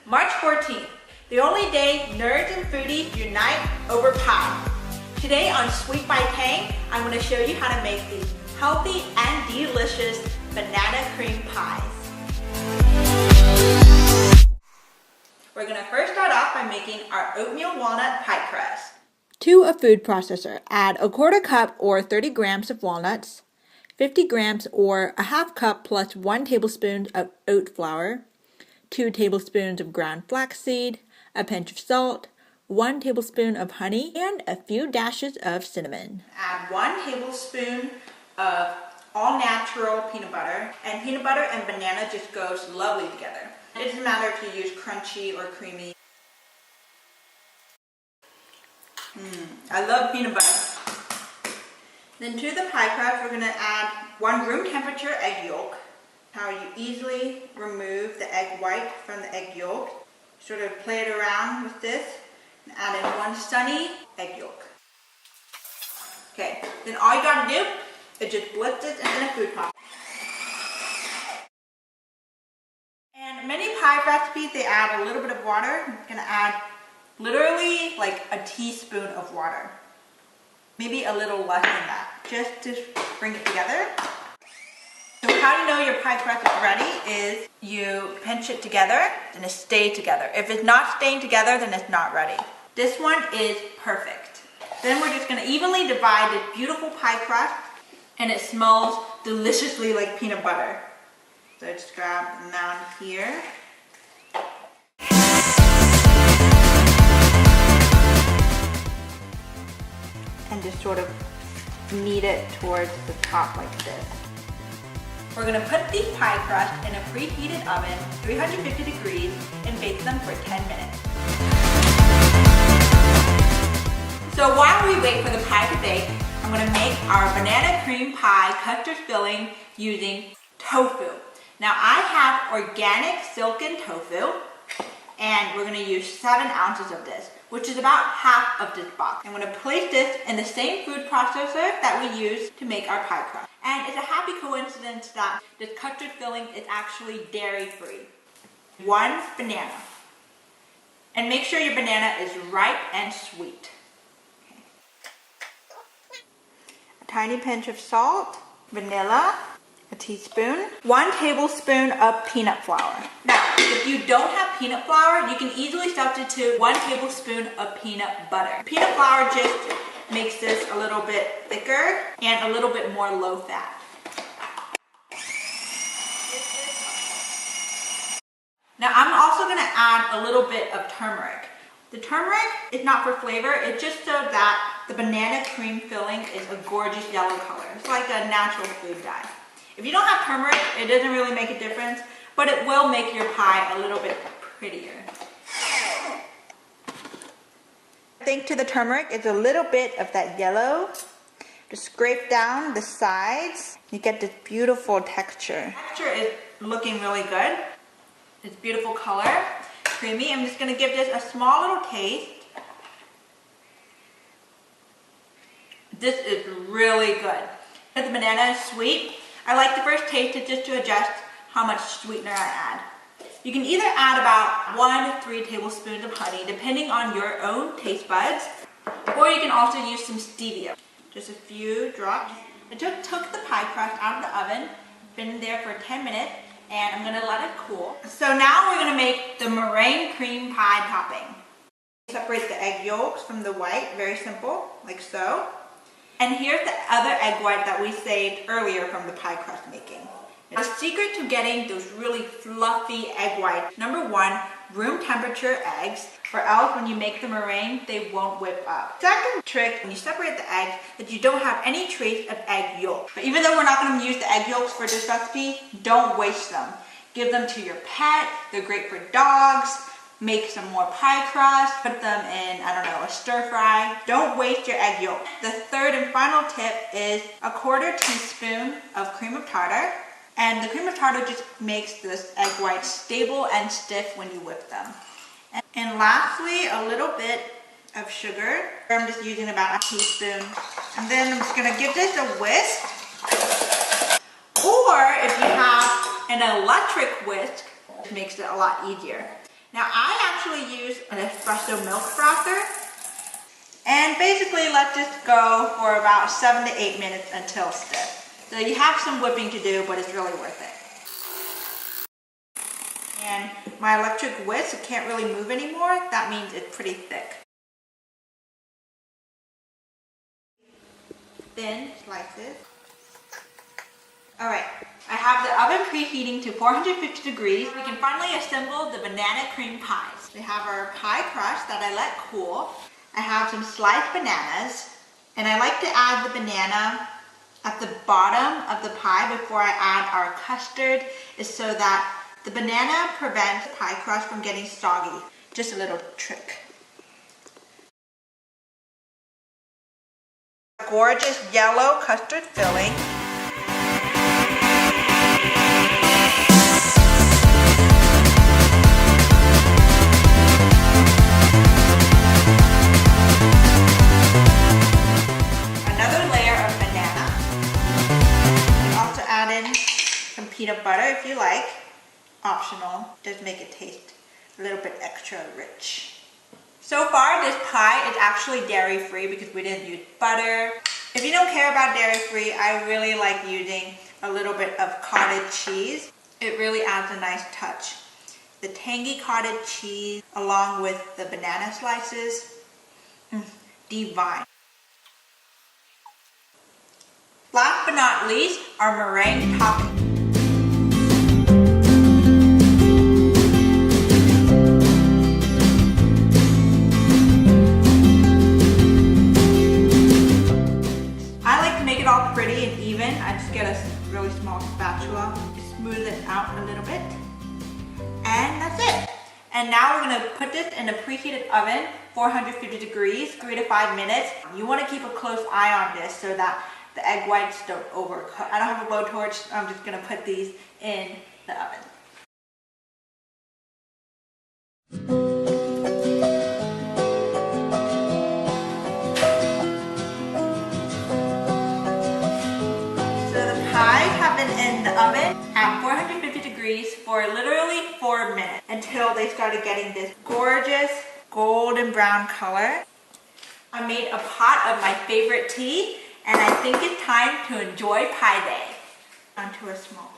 March 14th, the only day nerds and foodies unite over pie. Today on Sweet by Tang, I'm going to show you how to make these healthy and delicious banana cream pies. We're going to first start off by making our oatmeal walnut pie crust. To a food processor, add a quarter cup or 30 grams of walnuts, 50 grams or a half cup plus 1 tablespoon of oat flour, 2 tablespoons of ground flaxseed, a pinch of salt, 1 tablespoon of honey, and a few dashes of cinnamon. Add 1 tablespoon of all-natural peanut butter, and peanut butter and banana just goes lovely together. It doesn't matter if you use crunchy or creamy. I love peanut butter. Then to the pie crust, we're going to add 1 room temperature egg yolk. How you easily remove the egg white from the egg yolk. Sort of play it around with this and add in 1 sunny egg yolk. Okay, then all you got to do is just blitz this in a food processor. And many pie recipes, they add a little bit of water. I'm going to add literally like a teaspoon of water. Maybe a little less than that, just to bring it together. So how you know your pie crust is ready is you pinch it together and it stays together. If it's not staying together, then it's not ready. This one is perfect. Then we're just going to evenly divide this beautiful pie crust, and it smells deliciously like peanut butter. So just grab a mound here. And just sort of knead it towards the top like this. We're going to put these pie crust in a preheated oven, 350 degrees, and bake them for 10 minutes. So while we wait for the pie to bake, I'm going to make our banana cream pie custard filling using tofu. Now I have organic silken tofu, and we're going to use 7 ounces of this, which is about half of this box. I'm going to place this in the same food processor that we use to make our pie crust. And it's a happy coincidence that this custard filling is actually dairy-free. 1 banana. And make sure your banana is ripe and sweet. Okay. A tiny pinch of salt, vanilla, a teaspoon, 1 tablespoon of peanut flour. Now, if you don't have peanut flour, you can easily substitute 1 tablespoon of peanut butter. Peanut flour just makes this a little bit thicker and a little bit more low fat. Now, I'm also going to add a little bit of turmeric. The turmeric is not for flavor, it's just so that the banana cream filling is a gorgeous yellow color. It's like a natural food dye. If you don't have turmeric, it doesn't really make a difference, but it will make your pie a little bit prettier. I think to the turmeric is a little bit of that yellow. Just scrape down the sides. You get this beautiful texture. The texture is looking really good. It's beautiful color, creamy. I'm just going to give this a small little taste. This is really good. The banana is sweet. I like to first taste it just to adjust how much sweetener I add. You can either add about 1 to 3 tablespoons of honey, depending on your own taste buds, or you can also use some stevia. Just a few drops. I just took the pie crust out of the oven, been there for 10 minutes, and I'm going to let it cool. So now we're going to make the meringue cream pie topping. Separate the egg yolks from the white, very simple, like so. And here's the other egg white that we saved earlier from the pie crust making. The secret to getting those really fluffy egg whites, number 1, room temperature eggs, or else when you make the meringue, they won't whip up. Second trick, when you separate the eggs, that you don't have any trace of egg yolk. But even though we're not going to use the egg yolks for this recipe, don't waste them. Give them to your pet, they're great for dogs. Make some more pie crust, put them in, I don't know, a stir fry. Don't waste your egg yolk. The third and final tip is a 1/4 teaspoon of cream of tartar. And the cream of tartar just makes this egg white stable and stiff when you whip them. And lastly, a little bit of sugar. I'm just using about a teaspoon. And then I'm just gonna give this a whisk. Or if you have An electric whisk makes it a lot easier. Now I actually use an espresso milk frother, and basically let this go for about 7 to 8 minutes until stiff. So you have some whipping to do, but it's really worth it. And my electric whisk, it can't really move anymore. That means it's pretty thick. Thin slices. Alright, I have the oven preheating to 450 degrees. We can finally assemble the banana cream pies. We have our pie crust that I let cool. I have some sliced bananas, and I like to add the banana at the bottom of the pie before I add our custard, is so that the banana prevents the pie crust from getting soggy. Just a little trick. Gorgeous yellow custard filling. Another layer of banana. You can also add in some peanut butter if you like. Optional. Does make it taste a little bit extra rich. So far, this pie is actually dairy-free because we didn't use butter. If you don't care about dairy-free, I really like using a little bit of cottage cheese. It really adds a nice touch. The tangy cottage cheese along with the banana slices, divine. Last but not least, our meringue topping. Pretty and even. I just get a really small spatula, smooth it out a little bit, and that's it. And now we're going to put this in a preheated oven, 450 degrees, 3 to 5 minutes. You want to keep a close eye on this so that the egg whites don't overcook. I don't have a blowtorch, so I'm just going to put these in the oven. In the oven at 450 degrees for literally 4 minutes until they started getting this gorgeous golden brown color. I made a pot of my favorite tea, and I think it's time to enjoy Pie Day. Onto a small